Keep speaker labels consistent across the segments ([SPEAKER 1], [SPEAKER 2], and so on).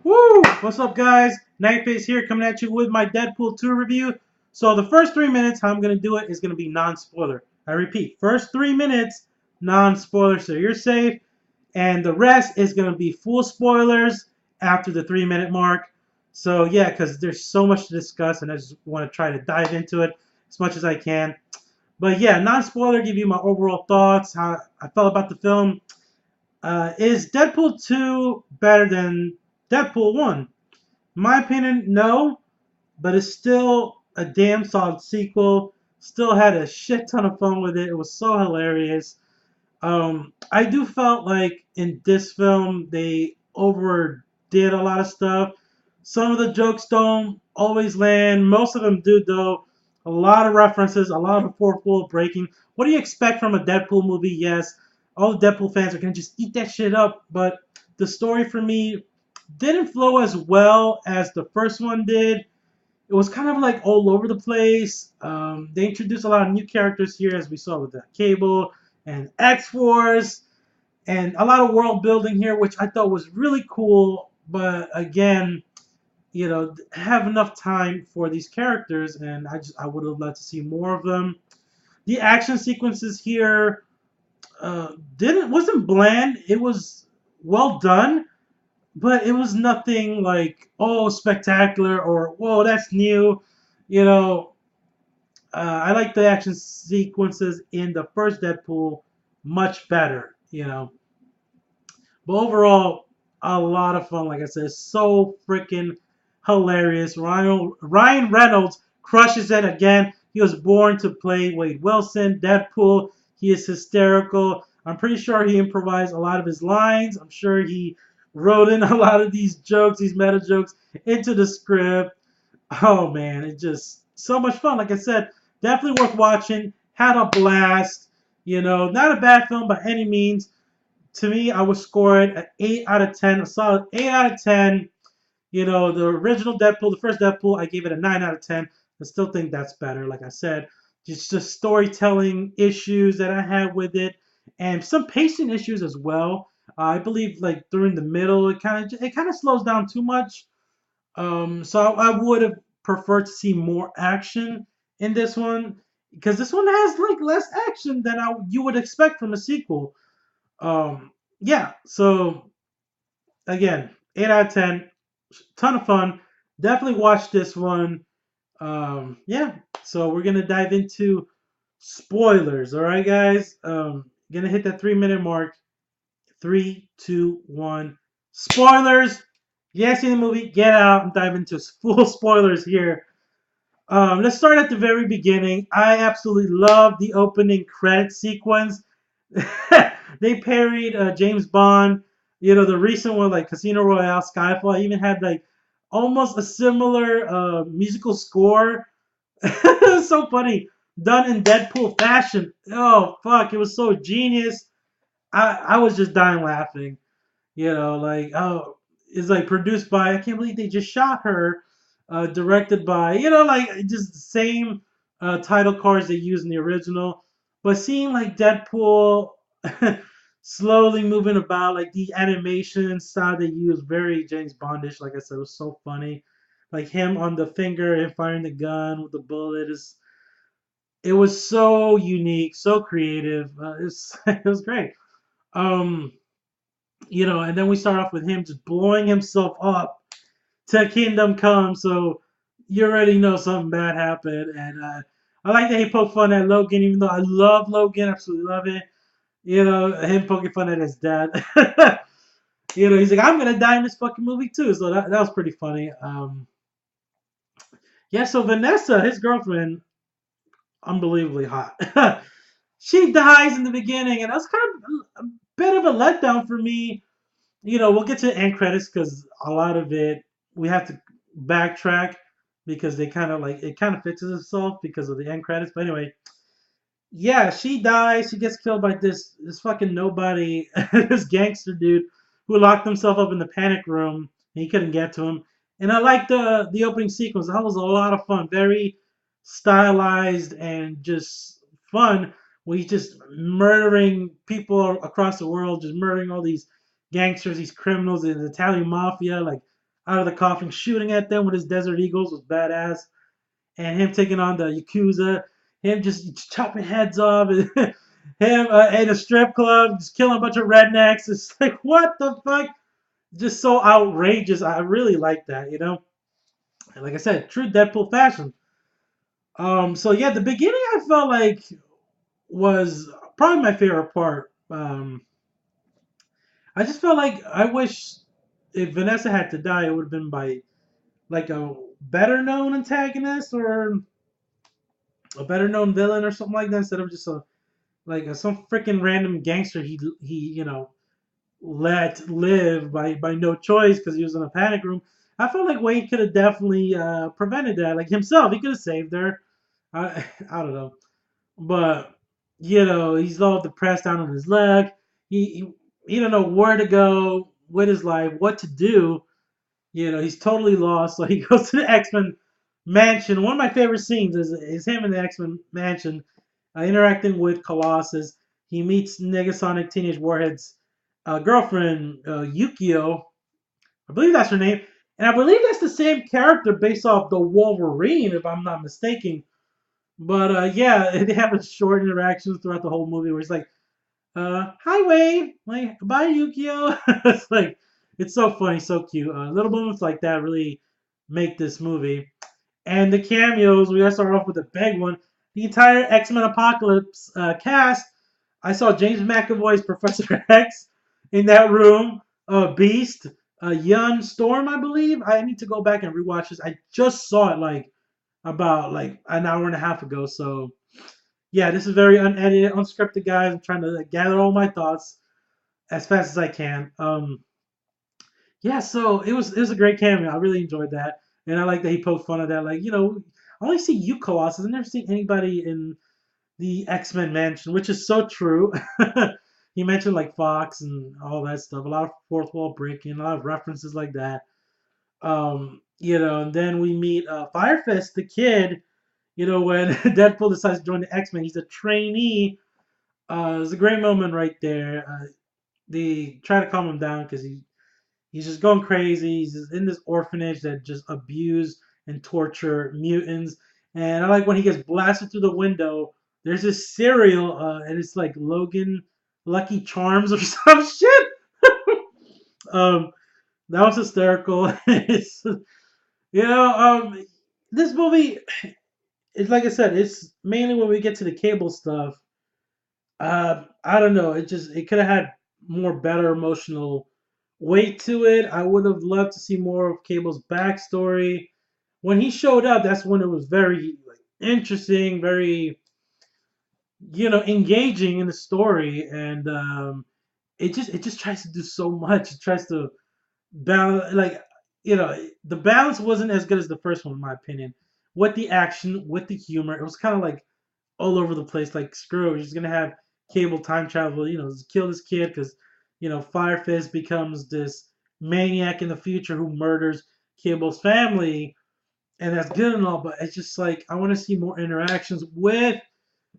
[SPEAKER 1] Woo! What's up, guys? Nightface here, coming at you with my Deadpool 2 review. So the first 3 minutes, how I'm going to do it is going to be non-spoiler. I repeat, first 3 minutes, non-spoiler, so you're safe. And the rest is going to be full spoilers after the 3 minute mark. So yeah, because there's so much to discuss, and I just want to try to dive into it as much as I can. But yeah, non-spoiler, give you my overall thoughts, how I felt about the film. Is Deadpool 2 better than Deadpool 1? My opinion, no, but it's still a damn solid sequel. Still had a shit ton of fun with it. It was so hilarious. I do felt like in this film they overdid a lot of stuff. Some of the jokes don't always land. Most of them do, though. A lot of references, a lot of fourth wall breaking. What do you expect from a Deadpool movie? Yes, all the Deadpool fans are gonna just eat that shit up, but the story for me didn't flow as well as the first one did. It was kind of like all over the place. They introduced a lot of new characters here, as we saw with the Cable and X Force, and a lot of world building here, which I thought was really cool. But again, have enough time for these characters, and I would have loved to see more of them. The action sequences here didn't wasn't bland. It was well done, but it was nothing like, oh, spectacular or whoa, that's new. You know, I like the action sequences in the first Deadpool much better. But overall, a lot of fun. Like I said, so freaking hilarious. Ryan Reynolds crushes it again. He was born to play Wade Wilson, Deadpool. He is hysterical. I'm pretty sure he improvised a lot of his lines. I'm sure he wrote in a lot of these jokes, these meta jokes, into the script. Oh man, it's just so much fun. Like I said, definitely worth watching. Had a blast. Not a bad film by any means. To me, I would score it an 8 out of 10, a solid 8 out of 10. The original Deadpool, the first Deadpool, I gave it a 9 out of 10. I still think that's better. Like I said, just the storytelling issues that I had with it, and some pacing issues as well. I believe like during the middle, it kind of slows down too much. So I would have preferred to see more action in this one, because this one has like less action than you would expect from a sequel. Yeah, so again, 8 out of 10, ton of fun. Definitely watch this one. Yeah, so we're gonna dive into spoilers. All right, guys. Gonna hit that 3 minute mark. Three, two, one. Spoilers. Yeah, seen the movie. Get out and dive into full spoilers here. Let's start at the very beginning. I absolutely love the opening credit sequence. They parried James Bond. The recent one like Casino Royale, Skyfall, even had like almost a similar musical score. It was so funny, done in Deadpool fashion. Oh fuck, it was so genius. I was just dying laughing. Like, oh, it's like produced by, I can't believe they just shot her. Directed by, like just the same title cards they used in the original. But seeing like Deadpool slowly moving about, like the animation style they use, very James Bondish. Like I said, it was so funny. Like him on the finger and firing the gun with the bullet is. It was so unique, so creative. It was great. Um, and then we start off with him just blowing himself up to Kingdom Come. So you already know something bad happened. And I like that he poked fun at Logan, even though I love Logan, absolutely love it. Him poking fun at his dad. He's like, I'm gonna die in this fucking movie too. So that was pretty funny. Yeah, so Vanessa, his girlfriend, unbelievably hot. She dies in the beginning, and that's kind of a bit of a letdown for me. We'll get to end credits because a lot of it we have to backtrack because they kind of like it kind of fixes itself because of the end credits. But anyway, yeah, she dies. She gets killed by this fucking nobody, this gangster dude who locked himself up in the panic room and he couldn't get to him. And I like the opening sequence. That was a lot of fun, very stylized and just fun. Where he's just murdering people across the world, just murdering all these gangsters, these criminals, the Italian mafia. Like, out of the coffin, shooting at them with his Desert Eagles was badass. And him taking on the Yakuza, him just chopping heads off, and him in a strip club, just killing a bunch of rednecks. It's like, what the fuck? Just so outrageous. I really like that, you know? And like I said, true Deadpool fashion. So yeah, the beginning I felt like was probably my favorite part. I just felt like I wish if Vanessa had to die, it would have been by like a better known antagonist or a better known villain or something like that instead of just some freaking random gangster he let live by no choice because he was in a panic room. I felt like Wade could have definitely prevented that. Like himself, he could have saved her. I don't know, but he's all depressed down on his leg. He don't know where to go with his life, what to do. He's totally lost. So he goes to the X-Men mansion. One of my favorite scenes is him in the X-Men mansion interacting with Colossus. He meets Negasonic Teenage Warhead's girlfriend, Yukio. I believe that's her name. And I believe that's the same character based off the Wolverine, if I'm not mistaken. But yeah, they have a short interactions throughout the whole movie where he's like, hi Wade, like bye Yukio. It's like it's so funny, so cute. Little moments like that really make this movie. And the cameos, we gotta start off with a big one. The entire X-Men Apocalypse cast. I saw James McAvoy's Professor X in that room. Beast, Young Storm, I believe. I need to go back and rewatch this. I just saw it like about like an hour and a half ago. So yeah, this is very unedited, unscripted, guys. I'm trying to gather all my thoughts as fast as I can. Yeah, so it was a great cameo. I really enjoyed that, and I like that he poked fun of that. Like, I only see you, Colossus. I've never seen anybody in the X-Men mansion, which is so true. He mentioned like Fox and all that stuff. A lot of fourth wall breaking, a lot of references like that. And then we meet Firefist, the kid. When Deadpool decides to join the X-Men, he's a trainee. It's a great moment right there. They try to calm him down because he's just going crazy. He's just in this orphanage that just abuse and torture mutants. And I like when he gets blasted through the window. There's this cereal, and it's like Logan Lucky Charms or some shit. um, that was hysterical. You know, um, this movie, it's like I said, it's mainly when we get to the Cable stuff. I don't know. It could have had more better emotional weight to it. I would have loved to see more of Cable's backstory. When he showed up, that's when it was very like interesting, very engaging in the story, and it just tries to do so much. It tries to balance like the balance wasn't as good as the first one in my opinion. With the action, with the humor, it was kind of like all over the place. Like screw it, we're just gonna have Cable time travel. Just kill this kid because Fire Fist becomes this maniac in the future who murders Cable's family, and that's good and all. But it's just like I want to see more interactions with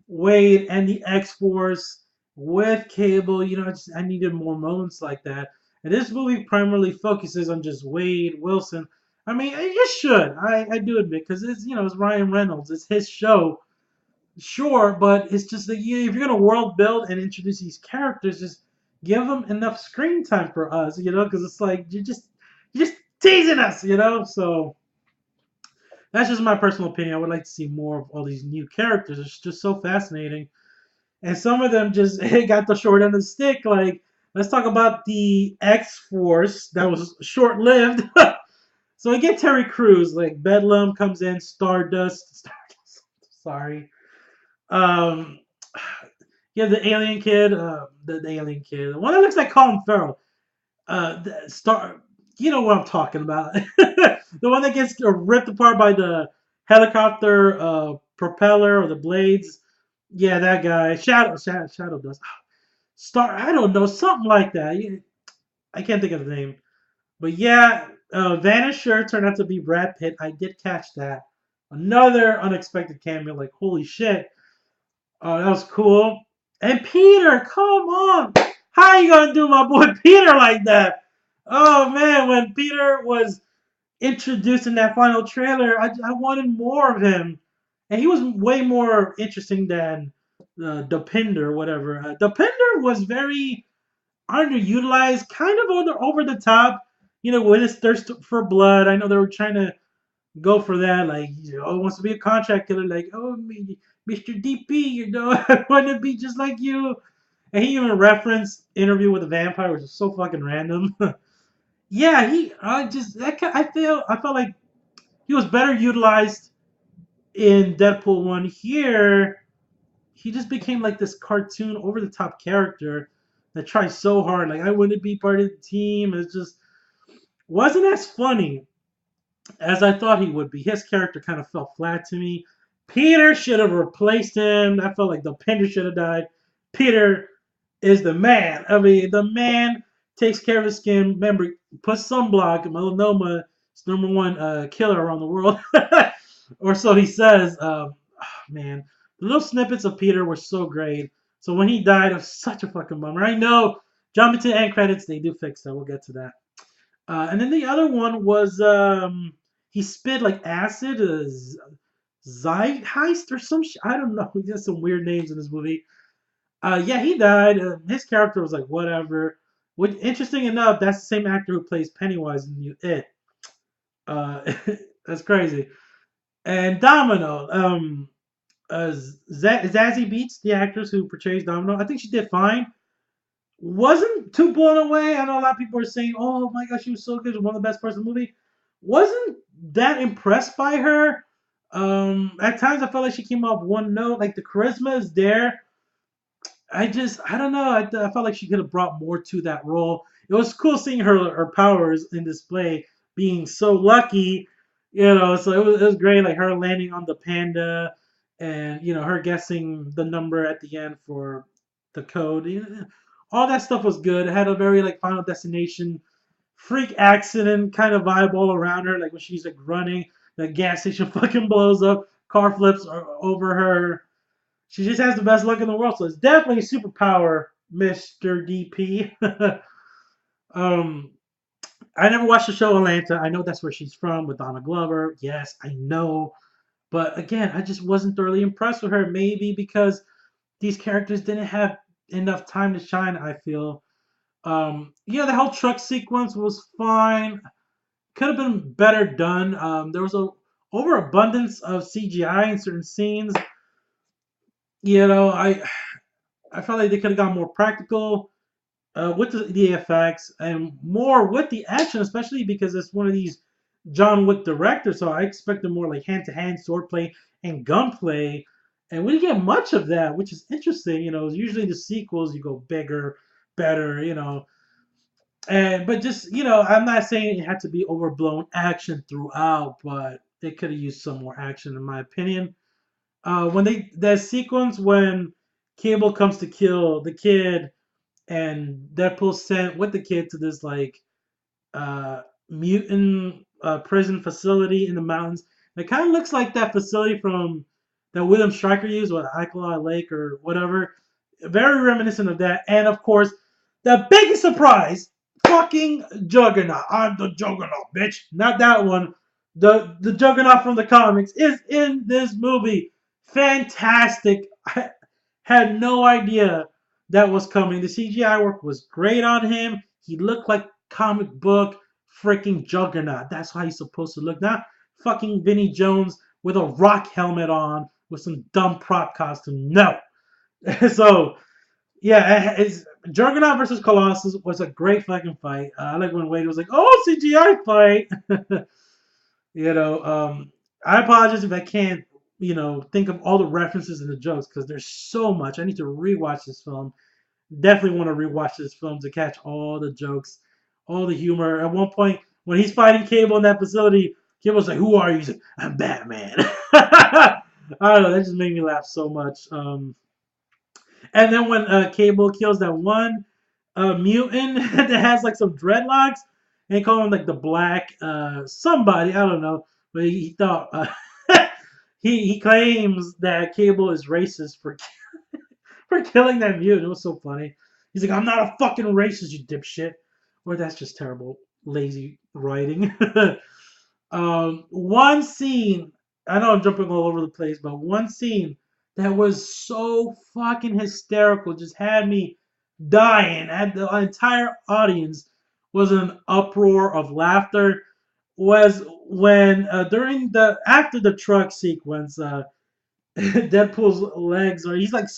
[SPEAKER 1] Wade and the X Force with Cable. I needed more moments like that. And this movie primarily focuses on just Wade Wilson. I mean, it just should. I do admit because it's Ryan Reynolds. It's his show. Sure, but it's just that if you're gonna world build and introduce these characters, just give them enough screen time for us, because it's like you're just teasing us. So that's just my personal opinion. I would like to see more of all these new characters. It's just so fascinating, and some of them just got the short end of the stick. Like, let's talk about the X Force that was short lived. So we get Terry Crews, like Bedlam comes in, Stardust. Sorry. Um, yeah, the alien kid, the alien kid, the one that looks like Colin Farrell. Star, you know what I'm talking about. The one that gets ripped apart by the helicopter propeller or the blades. Yeah, that guy. Shadow Dust. Star, I don't know, something like that. I can't think of the name. But yeah, Vanisher turned out to be Brad Pitt. I did catch that. Another unexpected cameo. Like, holy shit. Oh, that was cool. And Peter, come on. How you gonna do my boy Peter like that? Oh man, when Peter was introduced in that final trailer. I wanted more of him, and he was way more interesting than Depinder or whatever. Depinder was very underutilized, kind of over the top. You know, with his thirst for blood. I know they were trying to go for that, like, wants to be a contract killer, like, oh, Mr. DP, I want to be just like you. And he even referenced Interview with a Vampire, which is so fucking random. Yeah, I felt like he was better utilized in Deadpool 1. Here, he just became like this cartoon, over the top character that tries so hard. Like, I want to be part of the team. It just wasn't as funny as I thought he would be. His character kind of fell flat to me. Peter should have replaced him. I felt like the Pinder should have died. Peter is the man. I mean, the man takes care of his skin. Remember, puts sunblock. Melanoma is number one killer around the world, or so he says. Man, the little snippets of Peter were so great. So when he died, it was such a fucking bummer. I know, jumping to end credits, they do fix that. We'll get to that. And then the other one was he spit like acid, Zeitgeist or some I don't know. He has some weird names in this movie. Yeah, he died. His character was like whatever. Which, interesting enough, that's the same actor who plays Pennywise in It. Uh, that's crazy. And Domino, Zazie Beetz, the actress who portrays Domino, I think she did fine. Wasn't too blown away. I know a lot of people are saying, "Oh my gosh, she was so good, one of the best parts of the movie." Wasn't that impressed by her. At times, I felt like she came off one note. Like the charisma is there. I don't know. I felt like she could have brought more to that role. It was cool seeing her powers in display, being so lucky, So it was great, like her landing on the panda, and her guessing the number at the end for the code. All that stuff was good. It had a very like Final Destination freak accident kind of vibe all around her. Like when she's like running, the gas station fucking blows up, car flips over her. She just has the best luck in the world. So it's definitely a superpower, Mr. DP. um, I never watched the show Atlanta. I know that's where she's from with Donna Glover. Yes, I know. But again, I just wasn't thoroughly impressed with her. Maybe because these characters didn't have enough time to shine, I feel. Yeah, the whole truck sequence was fine. Could have been better done. There was a overabundance of CGI in certain scenes. I felt like they could have gone more practical with the effects and more with the action, especially because it's one of these John Wick directors. So I expected more like hand-to-hand swordplay and gunplay, and we didn't get much of that, which is interesting. Usually the sequels you go bigger, better. But just I'm not saying it had to be overblown action throughout, but they could have used some more action, in my opinion. When that sequence when Cable comes to kill the kid and Deadpool sent with the kid to this like mutant prison facility in the mountains. It kind of looks like that facility from that William Stryker used with Alkali Lake or whatever. Very reminiscent of that. And of course, the biggest surprise, fucking Juggernaut. I'm the Juggernaut, bitch. Not that one. The Juggernaut from the comics is in this movie. Fantastic. I had no idea that was coming. The CGI work was great on him. He looked like comic book freaking Juggernaut. That's how he's supposed to look. Not fucking Vinnie Jones with a rock helmet on with some dumb prop costume. No. So yeah, it's Juggernaut versus Colossus was a great fucking fight. I like when Wade was like, "Oh, CGI fight." you know, um, I apologize if I can't, think of all the references and the jokes because there's so much. I need to rewatch this film. Definitely want to rewatch this film to catch all the jokes, all the humor. At one point, when he's fighting Cable in that facility, Cable's like, "Who are you?" He's like, "I'm Batman." I don't know. That just made me laugh so much. And then when Cable kills that one mutant that has like some dreadlocks, and they call him like the Black somebody, I don't know, but he thought he claims that Cable is racist for killing that mutant. It was so funny. He's like, "I'm not a fucking racist, you dipshit," or that's just terrible, lazy writing. One scene, I know I'm jumping all over the place, but one scene that was so fucking hysterical, just had me dying. And the entire audience was in an uproar of laughter. Was when during the after the truck sequence, Deadpool's legs, or he's like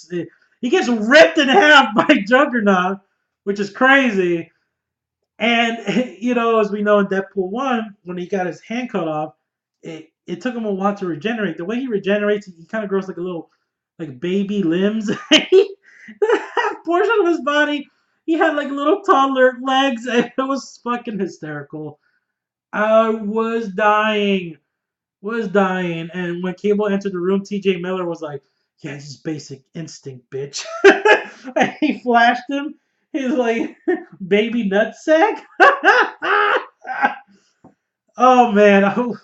[SPEAKER 1] he gets ripped in half by Juggernaut, which is crazy. And as we know in Deadpool 1, when he got his hand cut off, it took him a while to regenerate. The way he regenerates, he kind of grows like a little like baby limbs. That portion of his body, he had like little toddler legs, and it was fucking hysterical. I was dying. And when Cable entered the room, TJ Miller was like, "Yeah, it's just basic instinct, bitch." And he flashed him. He's like, "Baby nutsack." Oh man, that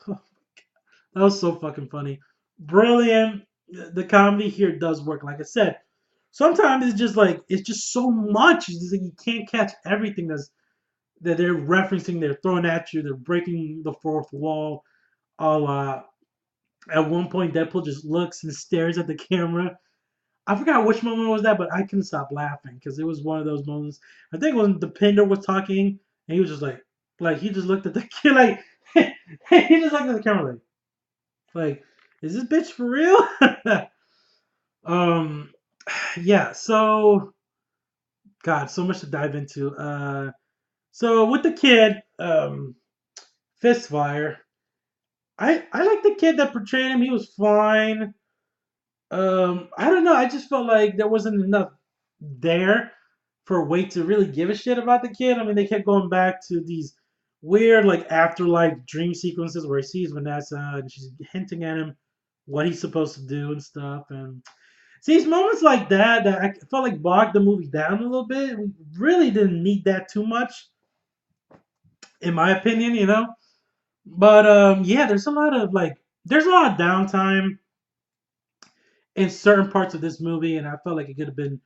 [SPEAKER 1] was so fucking funny. Brilliant. The comedy here does work. Like I said, sometimes it's just like it's just so much. It's just like you can't catch everything that they're referencing. They're throwing at you. They're breaking the fourth wall. A la At one point, Deadpool just looks and stares at the camera. I forgot which moment was that, but I couldn't stop laughing because it was one of those moments. I think when the Pinder was talking, and he was just like he just looked at the kid like he just looked at the camera like, is this bitch for real? um, yeah. So, God, so much to dive into. So with the kid, Fistfire, I like the kid that portrayed him. He was fine. I don't know. I just felt like there wasn't enough there for Wade to really give a shit about the kid. I mean, they kept going back to these weird like afterlife dream sequences where he sees Vanessa and she's hinting at him what he's supposed to do and stuff. And see, it's moments like that I felt like bogged the movie down a little bit. We really didn't need that too much, in my opinion. But yeah, there's a lot of downtime in certain parts of this movie, and I felt like it could have been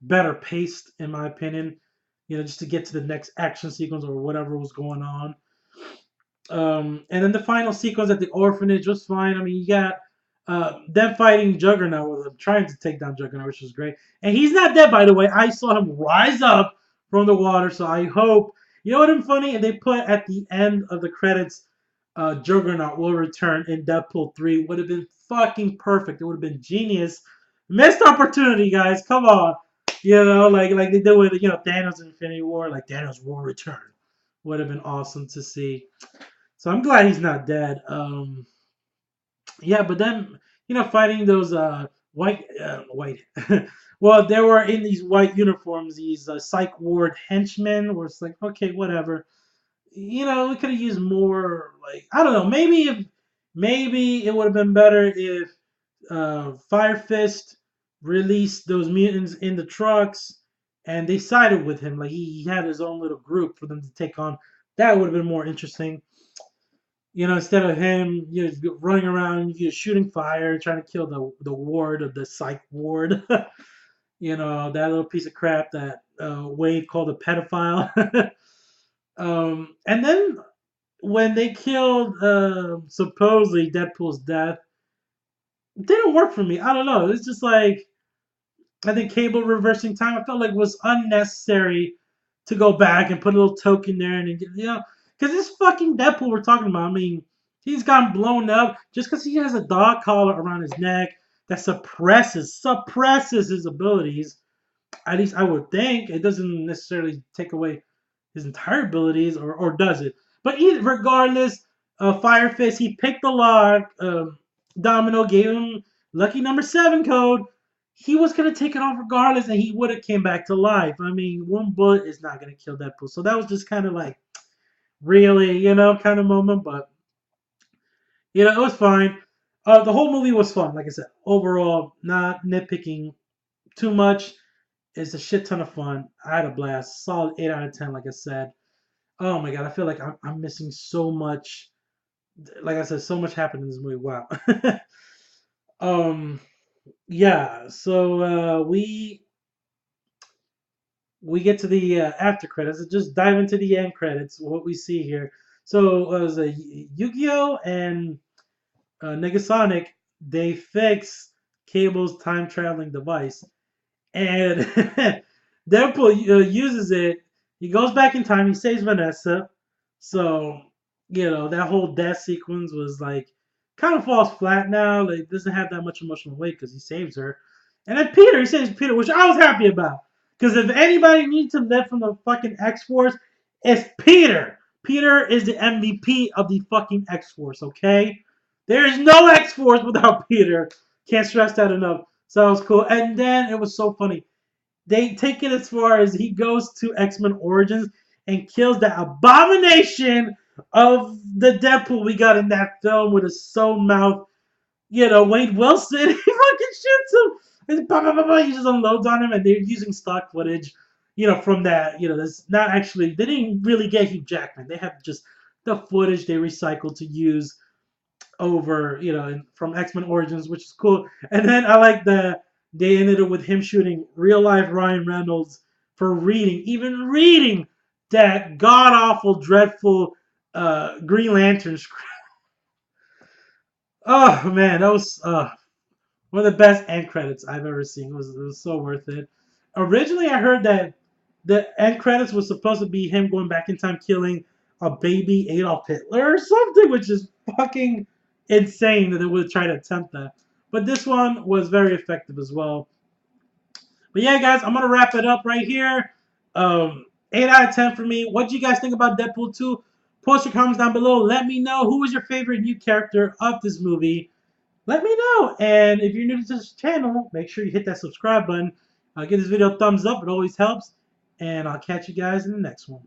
[SPEAKER 1] better paced, in my opinion. Just to get to the next action sequence or whatever was going on. And then the final sequence at the orphanage was fine. I mean, you got them fighting Juggernaut with them, trying to take down Juggernaut, which was great. And he's not dead, by the way. I saw him rise up from the water, so I hope. You know what I'm funny? And they put at the end of the credits, Juggernaut will return in Deadpool 3. Would have been fucking perfect. It would have been genius. Missed opportunity, guys. Come on. Like they did with Thanos Infinity War, like Thanos will return. Would have been awesome to see. So I'm glad he's not dead. Yeah, but then fighting those white. Well, they were in these white uniforms, these psych ward henchmen. Where it's like, okay, whatever. We could have used more. Like, I don't know. Maybe it would have been better if Fire Fist released those mutants in the trucks, and they sided with him. Like he had his own little group for them to take on. That would have been more interesting. Instead of him, running around, shooting fire, trying to kill the ward of the psych ward. That little piece of crap that Wade called a pedophile. And then when they killed supposedly Deadpool's death, it didn't work for me. I don't know. It's just like I think Cable reversing time. I felt like was unnecessary to go back and put a little token there and because this fucking Deadpool we're talking about. I mean, he's gotten blown up just because he has a dog collar around his neck that suppresses his abilities. At least I would think it doesn't necessarily take away his entire abilities, or does it? But regardless, Fire Fist he picked the lock. Domino gave him lucky number 7 code. He was gonna take it off regardless, and he would have came back to life. I mean, one bullet is not gonna kill Deadpool, so that was just kind of like really, kind of moment. But it was fine. The whole movie was fun. Like I said, overall, not nitpicking too much. It's a shit ton of fun. I had a blast. Solid 8 out of 10. Like I said. Oh my god, I feel like I'm missing so much. Like I said, so much happened in this movie. Wow. um, yeah. So we get to the after credits. Let's just dive into the end credits. What we see here. So it was a Yu-Gi-Oh and Negasonic. They fix Cable's time traveling device, and Deadpool uses it. He goes back in time. He saves Vanessa. So that whole death sequence was like kind of falls flat now. Like doesn't have that much emotional weight because he saves her. And then Peter, he saves Peter, which I was happy about. Because if anybody needs to live from the fucking X Force, it's Peter. Peter is the MVP of the fucking X Force. Okay, there is no X Force without Peter. Can't stress that enough. So that was cool. And then it was so funny. They take it as far as he goes to X-Men Origins and kills the abomination of the Deadpool we got in that film with a sewn mouth. Wade Wilson, he fucking shoots him. And he just unloads on him, and they're using stock footage, from that. That's not actually, they didn't really get Hugh Jackman. They have just the footage they recycled to use over, from X-Men Origins, which is cool. And then I like they ended it with him shooting real life Ryan Reynolds for even reading that god awful, dreadful Green Lantern script. Oh man, that was one of the best end credits I've ever seen. It was so worth it. Originally, I heard that the end credits was supposed to be him going back in time killing a baby Adolf Hitler or something, which is fucking insane that they would try to attempt that. But this one was very effective as well. But yeah, guys, I'm gonna wrap it up right here. 8 out of 10 for me. What do you guys think about Deadpool 2? Post your comments down below. Let me know who was your favorite new character of this movie. Let me know. And if you're new to this channel, make sure you hit that subscribe button. Give this video a thumbs up. It always helps. And I'll catch you guys in the next one.